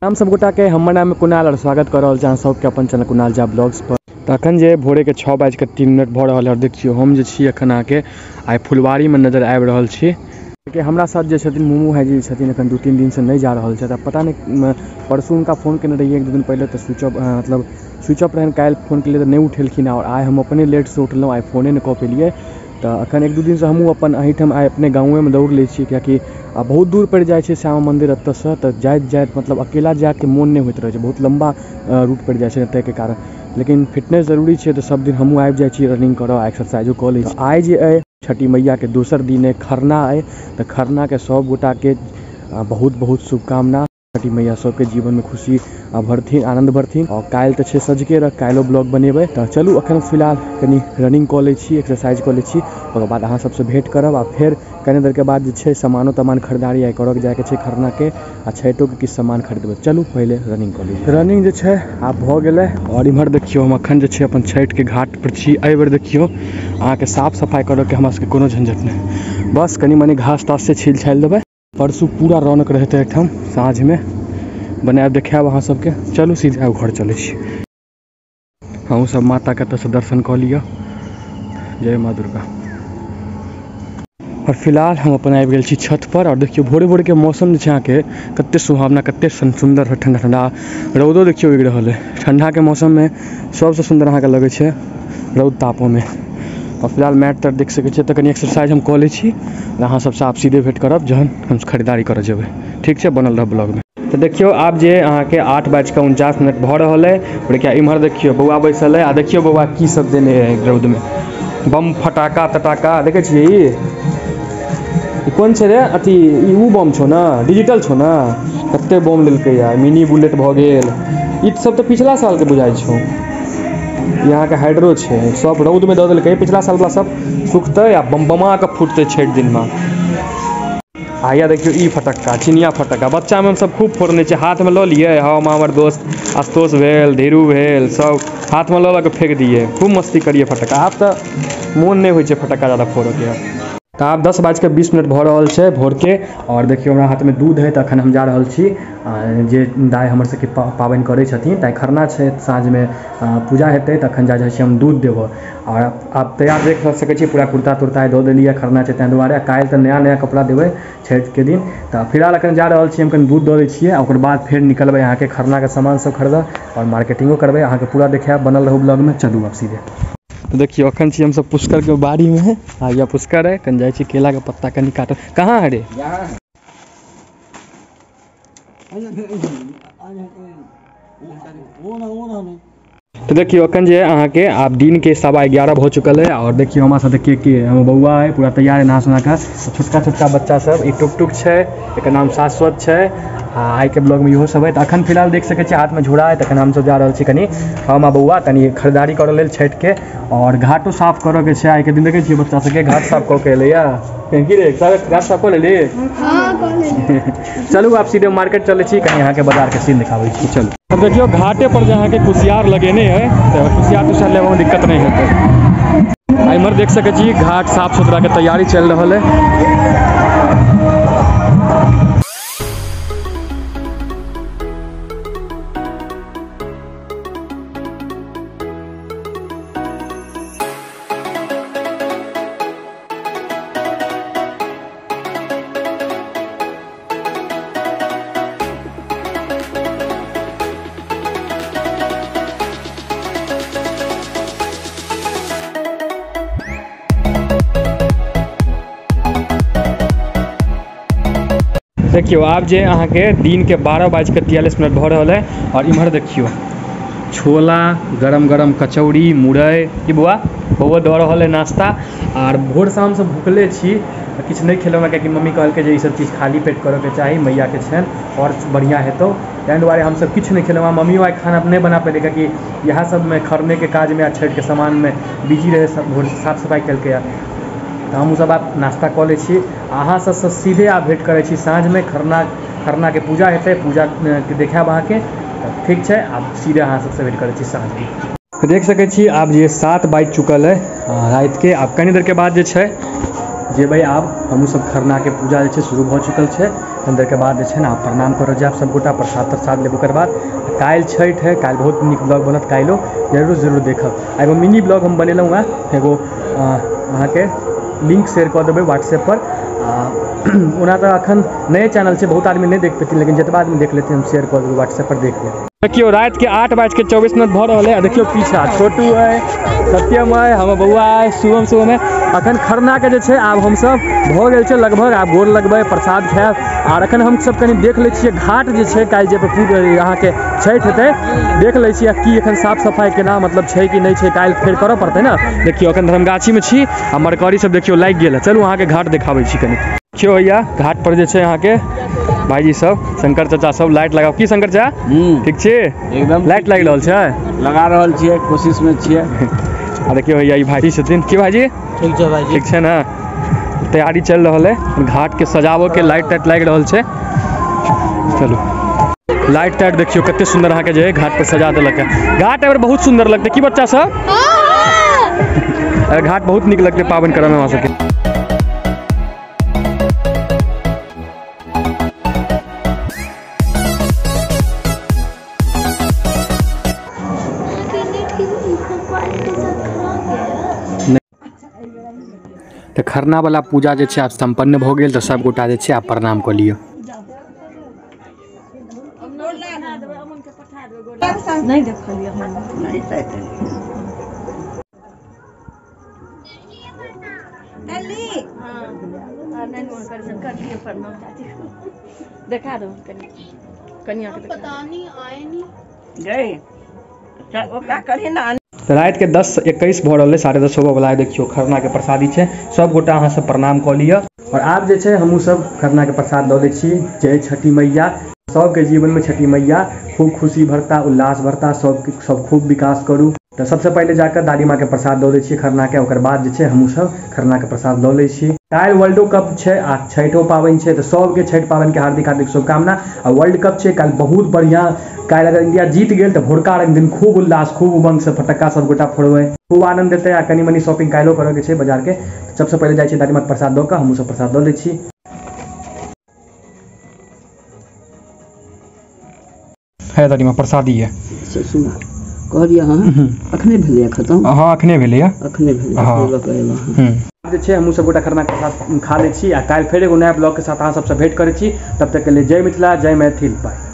नाम सब गोटा के हमर नाम में कुणाल और स्वागत कर रहा सबके अपन चैनल कुणाल झा ब्लॉग्स पर। तो अखन जे भोरे के 6:03 भ रहा है और देखियो हम जे छी अखन आके आइ फुलवारी में नजर आबि रहल छी कि हमरा साथ जे छथिन मोमू है जी छथिन अखन 2-3 दिन से नहीं जा रहा है। पता नहीं परसों उनका फ़ोन करने रहिए 1-2 दिन पहले तो स्विच ऑफ रहन, कल फ़ोन के लिए तो नहीं उठेलखिन और आइ हम अपने लेट से उठल आइ फोने नहीं कऽ पेलिए। तो अखन 1-2 दिन से हमहूँ अपन अहीठाम आइ अपने गाँव में दौड़ लै छी कियाकि बहुत दूर पड़ जाए श्यामा मंदिर एत से तो जाइत मतलब अकेला जाके मोन नहीं होइत रहे, बहुत लंबा रूट पड़ जाए एतय के कारण। लेकिन फिटनेस जरूरी है तो सब दिन हमहूँ आबि जाइ छी रनिंग करऽ एक्सरसाइजो कऽ लै छी। आइ जे अइ छठी मैया के दोसर दिन है खरना है तो खरना के सब गोटा के बहुत बहुत शुभकामना। छठी मैया सबके जीवन में खुशी भरथिन, आनंद भरथिन। और काल्हि तो छे सजके रह काल्हिओ ब्लॉग बनेबै। तो चलू अखन फिलहाल कनी रनिंग कऽ लै छी, एक्सरसाइज कऽ लै छी, ओकर बाद अहाँ सबसे भेंट करब आ फिर कनी देर के बाद जे छे सामानो तमान खरीदारी आइ करऽ के जाके छे खरना के आ छठो के किछु सामान खरीदबै। चलू पहले रनिंग कऽ ली। रनिंग जे छे आब भऽ गेलै और इम्हर देखियो हम अखन जे छे अपन छठ के घाट पर छी। एहि बेर देखियो अहाँके साफ सफाई करऽ के हमरा सबके कोनो झंझट नहीं, बस कनी मनी घास तास से छील छालि देबै। परसू पूरा रौनक रहते एहिठाम साँझ में बनायब देखायब अहाँ सबके। चलू सीधे आब घर चलै छी। हम सब माता के एतऽ से दर्शन कऽ लिअ। जय माँ दुर्गा। और फिलहाल हम अपन आबि गेल छी छत पर और देखियो भोरे भोरे के मौसम जे छै अहाँके कते सुहावना, कते सुंदर ठंडा ठंडा रौदो देखियो उगि रहल है। ठंडा के मौसम में सबसे सुंदर अहाँके लगे छै रौद तापो में। और फिलहाल मैट तर देख सकै छियै तऽ कनी एक्सरसाइज हम कऽ लै छी। अहाँ सबसे आप सीधे भेंट करब जहन हम खरीदारी करऽ जेबै। ठीक छै, बनल रह ब्लॉग में। तो देखियो आब जे अहाँके 8:49 भऽ रहल है और क्या इम्हर देखियो बौआ बैसल है आ देखियो बौआ की सब देने है रौद में। बम फटाका तटाका देखे छियै ई कोन छै रे अथी ई उ बम छौ ना, डिजिटल छौ ना, कते बम लेलकै यार। मिनी बुलेट भऽ गेल, ई सब तो पिछला साल के बुझाइ छौ। यहाँ के हाइड्रो छै, सब रौद में दऽ देलकै। पिछला साल वाला सब सुखतै आ बम बमा के फूटतै छठ दिन में। आइया देखियो ई फटक्का चिनिया फटक्का बच्चा में हम सब खूब फोड़ने छै, हाथ में लऽ लिए हम हमर दोस्त आशुतोष भेल, धीरू भेल, सब हाथ में लऽ के फेंक दिए, खूब मस्ती करिए फटक्का। आब तो मोन नहीं होइ छै फटक्का ज़्यादा फोड़े के। तो आब 10:20 भऽ रहल छै भोर के और देखियो हमरा हाथ में दूध है तो अखन हम जा रहल छी जे दाय हमर सबके पाबनि करै छथिन ताइ खरना छै, साँझ में पूजा हेतै तऽ अखन जा छी हम दूध देबो। और आप तैयार देख सकै छी पूरा कुर्ता तुर्ता दऽ देलिए, खरना छै ताहि दुआरे। काल्हि तऽ नया नया कपड़ा देबै छठ के दिन। तो फिलहाल अखन जा रहल छी हम, कनि दूध दऽ दै छियै ओकर बाद फिर निकलबै अहाँ के खरना के सामान सब खरीदऽ और मार्केटिंगो करबै। अहाँ के पूरा देखायब, बनल रहू ब्लॉग में। चलू अब सीधे। तो देखियो अखन छी हम सब पुष्कर के बाड़ी में है। या पुष्कर है कन जाय छी केला के पत्ता कनी काट। कहाँ है रे? तो देखियो अखन जे अहाँ के आप दिन के 11:15 हो चुकल है और देखियो हमारा साथ के हम बउआ है पूरा तैयार है नहा सुना का। छोटका छोटका बच्चा सब ई टुक टुक छै, एक नाम शाश्वत छै। आई के ब्लॉग में इहो सब है। तो अखन फिलहाल देख सकै छी हाथ में झोरा है। तखन हम सब जा रहल छी कनी हम आ बउआ कनी खरीदारी करऽ लेल छठ के और घाटो साफ करऽ के छै। आई के दिन देखे छियै बच्चा सबके घाट साफ कऽ के एलैया की रे, घाट साफ कऽ लेली? हां कऽ लेली। चलू आप सीधे मार्केट चलै छी, कनी अहाँ के बाजार के सीन दिखाबै छी। चलू अब देखियो घाटे पर जे अहाँ के कुसियार लगेने है तो कुसियार तुसियार लेबे में दिक्कत नहीं हेतै। इम्हर देख सकै छी घाट साफ सुथरा के तैयारी चल रहल है। देखियो आप जे अहाँ के दिन के 12:43 भऽ रहल है और इम्हर देखियो छोला गरम गरम कचौड़ी मुरई की बउआ दऽ रहल है नाश्ता। और भोर शाम से भूखले छी, किछु नहीं खेलौं हैं कियाकि मम्मी कहलकै जे ई सब चीज़ खाली पेट करऽ के चाही, मैया के छनि और बढ़िया हेतौ ताहि दुआरे हम सब किछु नहीं खेलौं हैं। मम्मियो आई खाना नहीं बना पेलै कियाकि इएह सब में खरने के काज में आ छठ के सामान में बिजी रहे, सब भोर साफ सफाई केलकै। तो हम सब आप नाश्ता कऽ लै छी। अहाँ सबसे सीधे आप भेंट करै छी साँझ में। खरना के पूजा हेतै, पूजा के देखायब अहाँ के। ठीक छै, आप सीधे अहाँ सबसे भेंट करै छी साँझ में। तो देख सकै छी आप जे 7 बाजि चुकल है रात के। आप कनी देर के बाद जे छै जेबै आब हमहूँ सब खरना के पूजा जे छै शुरू भऽ चुकल छै। अंदर के बाद जे छै ने प्रणाम करऽ जायब सबगोटा, प्रसाद तरसाद लेब। ओकर बाद काल्हि छठि है, काल्हि बहुत नीक ब्लॉग बनत, काल्हिओ जरूर देखब। एगो मिनी ब्लॉग हम बनेलहुँ हँ, एगो अहाँके लिंक शेयर कऽ देबै व्हाट्सएप पर। ओना तऽ अखन नए चैनल छै, बहुत आदमी नहीं देख पेथिन, लेकिन जतबा आदमी देख लेते हम शेयर कऽ देबै व्हाट्सएप पर, देख लेब। देखियो रात के 8:24 भऽ रहल है। देखियो पीछा छोटू है, सत्यम है, हमर बउआ है, शुभम है। अखन खरना के जे छै आब हम सब भऽ गेल छै लगभग, आब गोर लगबै, प्रसाद खायब। और अखन हम सब कनी देख लै छियै घाट जे छै, काल्हि जे अहाँके छठि हेतै, देख लै छियै की एखन साफ सफाई केना मतलब छै कि नहीं छै, काल्हि फेर करऽ पड़तै ना। देखियो अखन धर्मगाछी में छी आ मरकरी सब देखियो लागि गेल है। चलू अहाँके घाट देखाबै छी कनी। देखियो भैया घाट पर जे छै अहाँके भाईजी सब, शंकर चाचा सब लाइट लगाओ की शंकर चाचा ठीक छै एकदम लाइट लागि रहल छै, लगा रहल छियै, कोशिश में छियै। आ देखियो भैया ई भाईजी छथिन, की भाईजी ठीक छै भाईजी, ठीक छै ना। तैयारी चल रहल है घाट के सजावो के, लाइट टाइट लागि रहल छै। चलू लाइट टाइट देखियो कते सुंदर अहाँके जे है घाट पर सजा देलक है। घाट एबर बहुत सुंदर लगतै की बच्चा सब, घाट बहुत नीक लगतै पावन करऽ में हमरा सबके। तो खरना वाला पूजा जे छै आब संपन्न भऽ गेल, तो सब गोटा जे छै आब प्रणाम कऽ लिअ। नहीं देखलिए देखा दो कनिया के, पता नहीं आए नहीं गए वो क्या करिए ना। तो रात के 10:21 भऽ रहल है, 10:30 होबऽ वाला है। देखियो खरना के प्रसादी छै, सब गोटा अहाँ सब प्रणाम कऽ लिअ। और आब जे छै हमहूँ सब खरना के प्रसाद दऽ दै छी। जय छठी मैया, सबके जीवन में छठी मैया खूब खुशी भरता, उल्लास भरता, सब खूब विकास करू। तो सबसे पहले जाकर दादी माँ के प्रसाद दऽ दै छियै खरना के, ओकर बाद जे छै हमहूँ सब खरना के प्रसाद दऽ लै छी। काल्हि वर्ल्ड कप छै आ छठो पाबनि छै, तो सबके छठि पाबनि के हार्दिक हार्दिक शुभकामना। आ वर्ल्ड कप छै काल्हि बहुत बढ़िया, काल्हि अगर इंडिया जीत गेल तो भोरका दिन खूब उल्लास, खूब उमंग से फटक्का सब गोटा फोड़बै, खूब आनंद देते। आ कनी मनी शॉपिंग काल्हिओ करऽ के छै बाजार के। सबसे पहले जाइ छी दादी माँ के प्रसाद दऽ कऽ, हमहूँ सब प्रसाद दऽ लै छी। है दादी माँ प्रसादी है, कहलिए हाँ अखने भेलै खत्म, हाँ अखने भेलै, अखने भेलै आब जे छै हमहूँ सब गोटा खरना के प्रसाद खा लै छी। आ काल्हि फेर एगो नया ब्लॉग के साथ अहाँ सबसे भेंट करै छी। तब तक के लिए जय मिथिला, जय मैथिल, बाय।